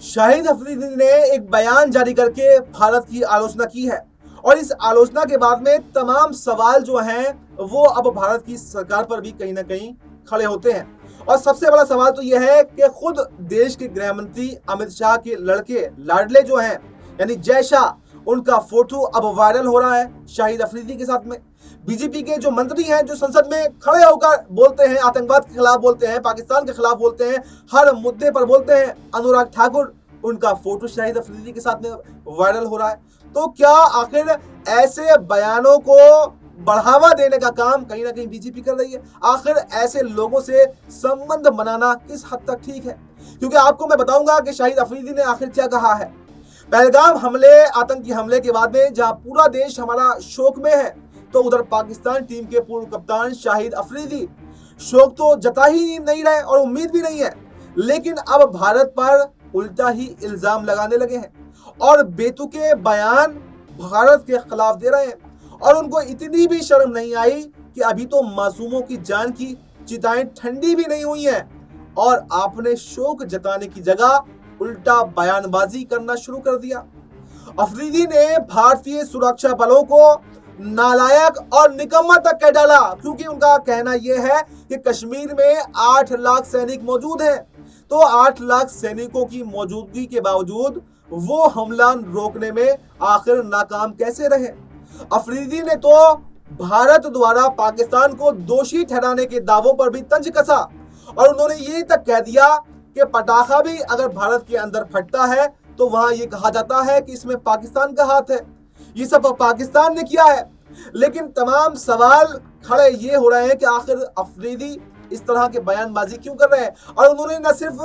शाहिद अफरीदी ने एक बयान जारी करके भारत की आलोचना की है और इस आलोचना के बाद में तमाम सवाल जो हैं वो अब भारत की सरकार पर भी कहीं ना कहीं खड़े होते हैं। और सबसे बड़ा सवाल तो यह है कि खुद देश के गृह मंत्री अमित शाह के लड़के लाडले जो हैं यानी जय शाह, उनका फोटो अब वायरल हो रहा है शाहिद अफरीदी के साथ में। बीजेपी के जो मंत्री हैं जो संसद में खड़े होकर बोलते हैं, आतंकवाद के खिलाफ बोलते हैं, पाकिस्तान के खिलाफ बोलते हैं, हर मुद्दे पर बोलते हैं, अनुराग ठाकुर, उनका फोटो शाहिद अफरीदी के साथ में वायरल हो रहा है। तो क्या आखिर ऐसे बयानों को बढ़ावा देने का काम कहीं ना कहीं बीजेपी कर रही है? आखिर ऐसे लोगों से संबंध बनाना किस हद तक ठीक है? क्योंकि आपको मैं बताऊंगा कि शाहिद अफरीदी ने आखिर क्या कहा है। पहलगाम हमले, आतंकी हमले के बाद में जहां पूरा देश हमारा शोक में है, तो उधर पाकिस्तान टीम के पूर्व कप्तान शाहिद अफरीदी शोक तो जता ही नहीं रहे और उम्मीद भी नहीं है, लेकिन अब भारत पर उल्टा ही इल्जाम लगाने लगे हैं और बेतुके बयान भारत के खिलाफ दे रहे हैं। और उनको इतनी भी शर्म नहीं आई कि अभी तो मासूमों की जान की चिताएं ठंडी भी नहीं हुई हैं और आपने शोक जताने की जगह उल्टा बयानबाजी करना शुरू कर दिया। अफरीदी ने भारतीय सुरक्षा बलों को नालायक और निकम्मा तक कह डाला, क्योंकि उनका कहना यह है कि कश्मीर में 8 लाख सैनिक मौजूद हैं, तो 8 लाख सैनिकों की मौजूदगी के बावजूद वो हमला रोकने में आखिर नाकाम कैसे रहे। अफरीदी ने तो भारत द्वारा पाकिस्तान को दोषी ठहराने के दावों पर भी तंज कसा और उन्होंने ये तक कह दिया कि पटाखा भी अगर भारत के अंदर फटता है तो वहां ये कहा जाता है कि इसमें पाकिस्तान का हाथ है, ये सब पाकिस्तान ने किया है। लेकिन तमाम सवाल खड़े ये हो रहे हैं कि आखिर अफरीदी इस तरह के बयानबाजी क्यों कर रहे हैं। और उन्होंने न सिर्फ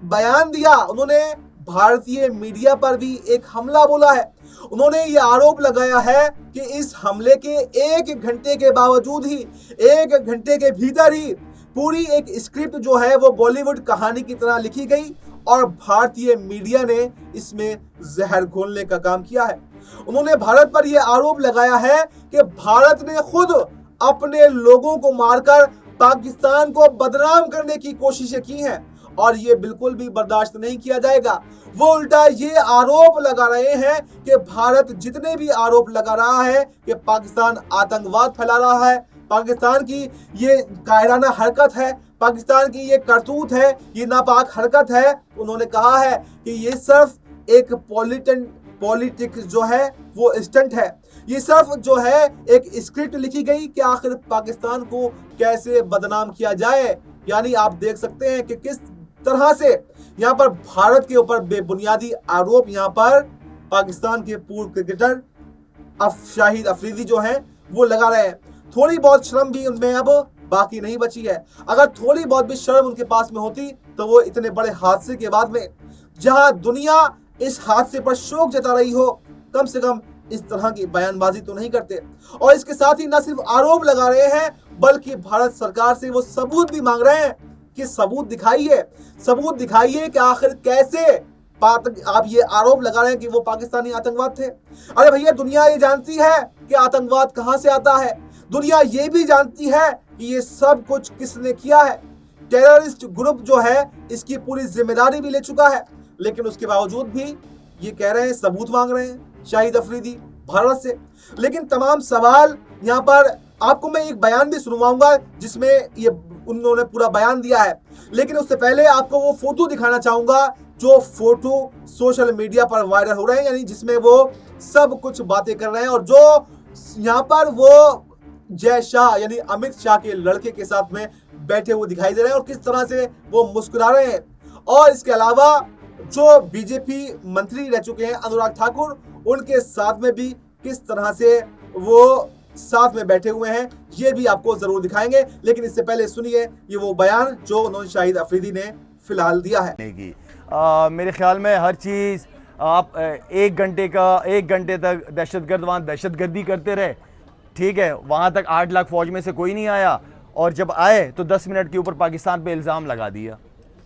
बयान दिया, उन्होंने भारतीय मीडिया पर भी एक हमला बोला है। उन्होंने ये आरोप लगाया है कि इस हमले के 1 घंटे के बावजूद ही, 1 घंटे के भीतर ही पूरी एक स्क्रिप्ट जो है वो बॉलीवुड कहानी की तरह लिखी गई और भारतीय मीडिया ने इसमें जहर घोलने का काम किया है। उन्होंने भारत पर यह आरोप लगाया है कि भारत ने खुद अपने लोगों को मारकर पाकिस्तान को बदनाम करने की कोशिशें की हैं और ये बिल्कुल भी बर्दाश्त नहीं किया जाएगा। वो उल्टा ये आरोप लगा रहे हैं कि भारत जितने भी आरोप लगा रहा है कि पाकिस्तान आतंकवाद फैला रहा है, पाकिस्तान की ये कायराना हरकत है, पाकिस्तान की ये करतूत है, ये नापाक हरकत है, उन्होंने कहा है कि ये सिर्फ एक पॉलिटिक्स जो है वो स्टंट है, ये सिर्फ जो है एक स्क्रिप्ट लिखी गई कि आखिर पाकिस्तान को कैसे बदनाम किया जाए। यानी आप देख सकते हैं कि किस तरह से यहाँ पर भारत के ऊपर बेबुनियादी आरोप यहाँ पर पाकिस्तान के पूर्व क्रिकेटर शाहिद अफरीदी जो हैं वो लगा रहे हैं। थोड़ी बहुत शर्म भी उनमें अब बाकी नहीं बची है। अगर थोड़ी बहुत भी शर्म उनके पास में होती तो वो इतने बड़े हादसे के बाद में, जहां दुनिया इस हादसे पर शोक जता रही हो, कम से कम इस तरह की बयानबाजी तो नहीं करते। और इसके साथ ही न सिर्फ आरोप लगा रहे हैं बल्कि भारत सरकार से वो सबूत भी मांग रहे हैं कि सबूत दिखाइए कि आखिर कैसे आप ये आरोप लगा रहे हैं कि वो पाकिस्तानी आतंकवाद थे। अरे भैया, दुनिया ये जानती है कि आतंकवाद कहां से आता है, दुनिया ये भी जानती है कि ये सब कुछ किसने किया है। टेररिस्ट ग्रुप जो है इसकी पूरी जिम्मेदारी भी ले चुका है, लेकिन उसके बावजूद भी ये कह रहे हैं, सबूत मांग रहे हैं शाहिद अफरीदी भारत से। लेकिन तमाम सवाल यहाँ पर आपको मैं एक बयान भी सुनवाऊंगा जिसमें ये उन्होंने पूरा बयान दिया है, लेकिन उससे पहले आपको वो फोटो दिखाना चाहूंगा जो फोटो सोशल मीडिया पर वायरल हो रहे हैं, यानी जिसमें वो सब कुछ बातें कर रहे हैं और जो यहाँ पर वो जय शाह यानी अमित शाह के लड़के के साथ में बैठे हुए दिखाई दे रहे हैं और किस तरह से वो मुस्कुरा रहे हैं। और इसके अलावा जो बीजेपी मंत्री रह चुके हैं अनुराग ठाकुर, उनके साथ में भी किस तरह से वो साथ में बैठे हुए हैं, ये भी आपको जरूर दिखाएंगे। लेकिन इससे पहले सुनिए ये वो बयान जो उन्होंने शाहिद अफरीदी ने फिलहाल दिया है। मेरे ख्याल में हर चीज़ आप 1 घंटे तक दहशतगर्द वहाँ दहशतगर्दी करते रहे, ठीक है, वहाँ तक 8 लाख फौज में से कोई नहीं आया और जब आए तो 10 मिनट के ऊपर पाकिस्तान पे इल्ज़ाम लगा दिया।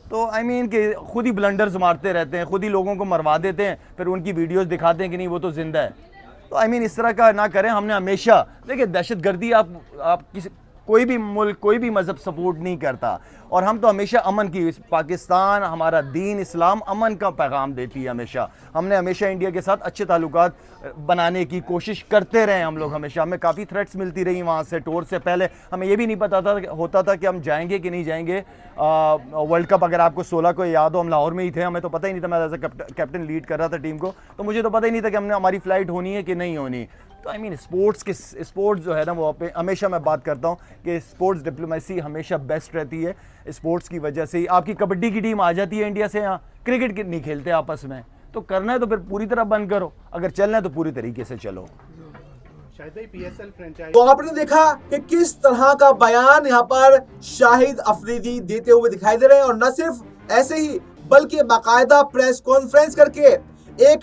तो आई मीन कि खुद ही ब्लंडर्स मारते रहते हैं, खुद ही लोगों को मरवा देते हैं, फिर उनकी वीडियोस दिखाते हैं कि नहीं वो तो जिंदा है। तो आई मीन इस तरह का ना करें। हमने हमेशा देखिए दहशतगर्दी आप कोई भी मुल्क, कोई भी मज़हब सपोर्ट नहीं करता। और हम तो हमेशा अमन की, पाकिस्तान, हमारा दीन इस्लाम अमन का पैगाम देती है हमेशा। हमने हमेशा इंडिया के साथ अच्छे ताल्लुकात बनाने की कोशिश करते रहे हम लोग हमेशा। हमें काफ़ी थ्रेट्स मिलती रही वहाँ से, टूर से पहले हमें ये भी नहीं पता होता था कि हम जाएंगे कि नहीं जाएंगे। वर्ल्ड कप अगर आपको 16 को याद हो, हम लाहौर में ही थे, हमें तो पता ही नहीं था। मैं एज ए कैप्टन लीड कर रहा था टीम को, तो मुझे तो पता ही नहीं था कि हमने हमारी फ़्लाइट होनी है कि नहीं होनी। तो आई मीन स्पोर्ट्स जो है ना, वो हमेशा मैं बात करता हूँ कि स्पोर्ट्स डिप्लोमेसी हमेशा बेस्ट रहती है। स्पोर्ट्स की वजह से ही आपकी कबड्डी की टीम आ जाती है इंडिया से यहाँ, क्रिकेट नहीं खेलते आपस में। तो करना है तो फिर पूरी तरह बंद करो, अगर चलना है तो पूरी तरीके से चलो। तो आपने देखा कि किस तरह का बयान यहाँ पर शाहिद अफरीदी देते हुए दिखाई दे रहे हैं। और न सिर्फ ऐसे ही, बल्कि बाकायदा प्रेस कॉन्फ्रेंस करके एक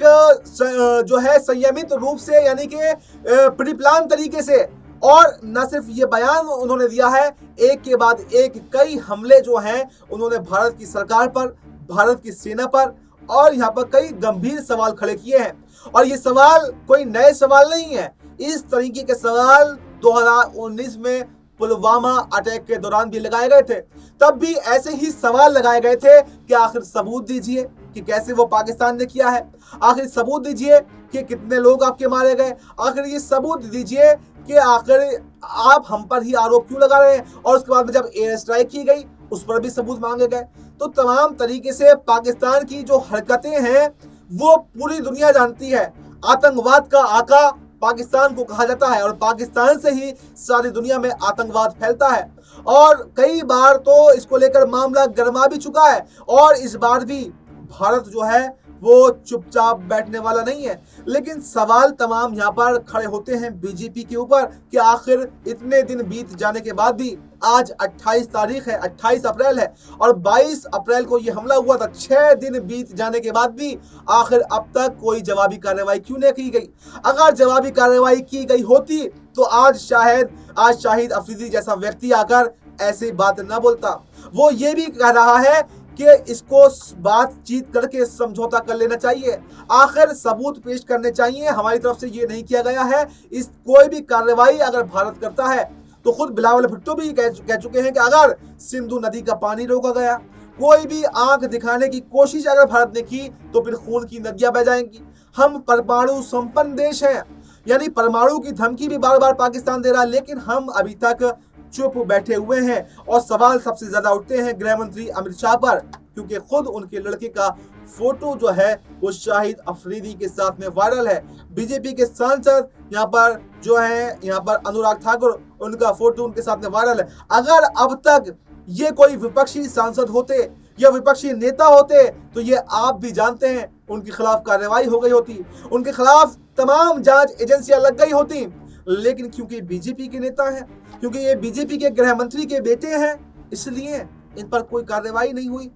जो है संयमित रूप से, यानी कि प्री प्लान तरीके से, और न सिर्फ ये बयान उन्होंने दिया है, एक के बाद एक कई हमले जो हैं उन्होंने भारत की सरकार पर, भारत की सेना पर, और यहाँ पर कई गंभीर सवाल खड़े किए हैं। और ये सवाल कोई नए सवाल नहीं है। इस तरीके के सवाल 2019 में पुलवामा अटैक के दौरान भी लगाए गए थे। तब भी ऐसे ही सवाल लगाए गए थे कि आखिर सबूत दीजिए कि कैसे वो पाकिस्तान ने किया है, आखिर सबूत दीजिए कि कितने लोग आपके मारे गए, आखिर ये सबूत दीजिए कि आखिर आप हम पर ही आरोप क्यों लगा रहे हैं। और उसके बाद में जब एयर स्ट्राइक की गई, उस पर भी सबूत मांगे गए। तो तमाम तरीके से पाकिस्तान की जो हरकतें हैं वो पूरी दुनिया जानती है। आतंकवाद का आका पाकिस्तान को कहा जाता है, और पाकिस्तान से ही सारी दुनिया में आतंकवाद फैलता है। और कई बार तो इसको लेकर मामला गर्मा भी चुका है, और इस बार भी भारत जो है वो चुपचाप बैठने वाला नहीं है। लेकिन सवाल तमाम यहाँ पर खड़े होते हैं बीजेपी के ऊपर कि आखिर इतने दिन बीत जाने के बाद भी, आज 28 तारीख है, 28 अप्रैल है, और 22 अप्रैल को ये हमला हुआ था। 6 दिन बीत जाने के बाद भी आखिर अब तक कोई जवाबी कार्रवाई क्यों नहीं की गई। अगर जवाबी कार्रवाई की गई होती तो आज शाहिद अफरीदी जैसा व्यक्ति आकर ऐसी बात न बोलता। वो ये भी कह रहा है कि इसको बातचीत करके समझौता कर लेना चाहिए, आखिर सबूत पेश करने चाहिए। हमारी तरफ से ये नहीं किया गया है। इस कोई भी कार्रवाई अगर भारत करता है तो खुद बिलावल भुट्टो भी कह चुके हैं कि अगर सिंधु नदी का पानी रोका गया, कोई भी आंख दिखाने की कोशिश अगर भारत ने की, तो फिर खून की नदियां बह जाएंगी। हम परमाणु संपन्न देश हैं, यानी परमाणु की धमकी भी बार बार पाकिस्तान दे रहा है, लेकिन हम अभी तक चुप बैठे हुए हैं। और सवाल सबसे ज्यादा उठते हैं गृह मंत्री अमित शाह पर, क्योंकि खुद उनके लड़के का फोटो जो है वो शाहिद अफरीदी के साथ में वायरल है। बीजेपी के सांसद यहाँ पर जो है, यहाँ पर अनुराग ठाकुर, उनका फोटो उनके साथ में वायरल है। अगर अब तक ये कोई विपक्षी सांसद होते या विपक्षी नेता होते तो ये आप भी जानते हैं उनके खिलाफ कार्रवाई हो गई होती, उनके खिलाफ तमाम जांच एजेंसियां लग गई होती। लेकिन क्योंकि बीजेपी के नेता हैं, क्योंकि ये बीजेपी के गृह मंत्री के बेटे हैं, इसलिए इन पर कोई कार्रवाई नहीं हुई।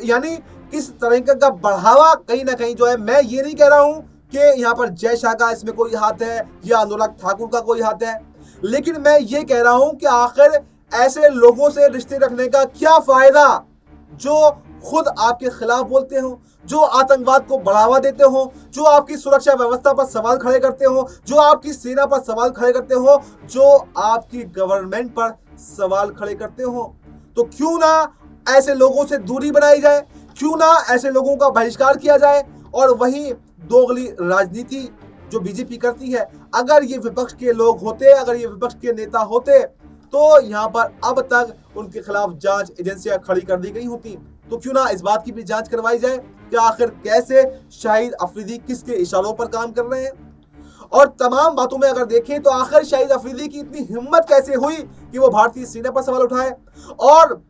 यानी किस तरह का बढ़ावा कहीं ना कहीं जो है, मैं ये नहीं कह रहा हूं कि यहाँ पर जय शाह का इसमें कोई हाथ है या अनुराग ठाकुर का कोई हाथ है, लेकिन मैं ये कह रहा हूं कि आखिर ऐसे लोगों से रिश्ते रखने का क्या फायदा जो खुद आपके खिलाफ बोलते हो, जो आतंकवाद को बढ़ावा देते हो, जो आपकी सुरक्षा व्यवस्था पर सवाल खड़े करते हो, जो आपकी सेना पर सवाल खड़े करते हो, जो आपकी गवर्नमेंट पर सवाल खड़े करते हो। तो क्यों ना ऐसे लोगों से दूरी बनाई जाए, क्यों ना ऐसे लोगों का बहिष्कार किया जाए। और वही दोगली राजनीति जो बीजेपी करती है, अगर ये विपक्ष के लोग होते, अगर ये विपक्ष के नेता होते, तो यहाँ पर अब तक उनके खिलाफ जांच एजेंसियां खड़ी कर दी गई होती। तो क्यों ना इस बात की भी जांच करवाई जाए कि आखिर कैसे शाहिद अफरीदी किसके इशारों पर काम कर रहे हैं। और तमाम बातों में अगर देखें तो आखिर शाहिद अफरीदी की इतनी हिम्मत कैसे हुई कि वो भारतीय सेना पर सवाल उठाए, और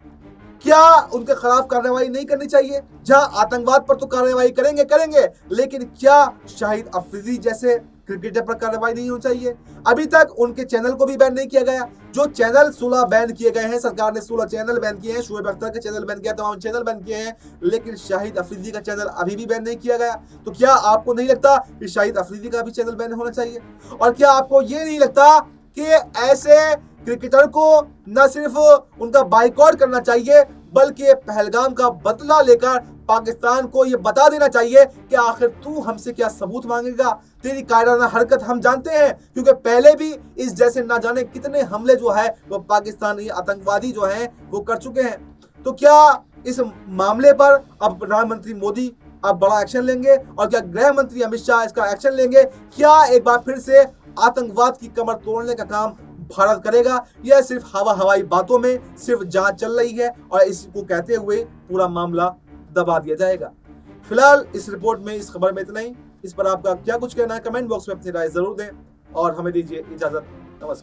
क्या उनके खिलाफ कार्रवाई नहीं करनी चाहिए। जहां आतंकवाद पर तो कार्रवाई करेंगे, लेकिन क्या शाहिद अफरीदी जैसे क्रिकेटर पर कार्रवाई नहीं होनी चाहिए। अभी तक उनके चैनल को भी बैन नहीं किया गया। जो चैनल 16 बैन किए गए हैं, सरकार ने 16 चैनल बैन किए हैं, शुएब अख्तर का चैनल बैन किया, तमाम चैनल बैन किए हैं, लेकिन शाहिद अफरीदी का चैनल अभी भी बैन नहीं किया गया। तो क्या आपको नहीं लगता कि शाहिद अफरीदी का भी चैनल बैन होना चाहिए? और क्या आपको ये नहीं लगता कि ऐसे क्रिकेटर को न सिर्फ उनका बाइकआउट करना चाहिए, बल्कि पहलगाम का बदला लेकर पाकिस्तान को ये बता देना चाहिए कि आखिर तू हमसे क्या सबूत मांगेगा। तेरी कायराना हरकत हम जानते हैं, क्योंकि पहले भी इस जैसे ना जाने कितने हमले जो है वो पाकिस्तानी आतंकवादी जो हैं वो कर चुके हैं। तो क्या इस मामले पर अब प्रधानमंत्री मोदी अब बड़ा एक्शन लेंगे और क्या गृह मंत्री अमित शाह इसका एक्शन लेंगे? क्या एक बार फिर से आतंकवाद की कमर तोड़ने का काम भारत करेगा, या सिर्फ हवाई बातों में सिर्फ जांच चल रही है और इसको कहते हुए पूरा मामला दबा दिया जाएगा? फिलहाल इस रिपोर्ट में, इस खबर में इतना ही। इस पर आपका क्या कुछ कहना है कमेंट बॉक्स में अपनी राय जरूर दें और हमें दीजिए इजाजत। नमस्कार।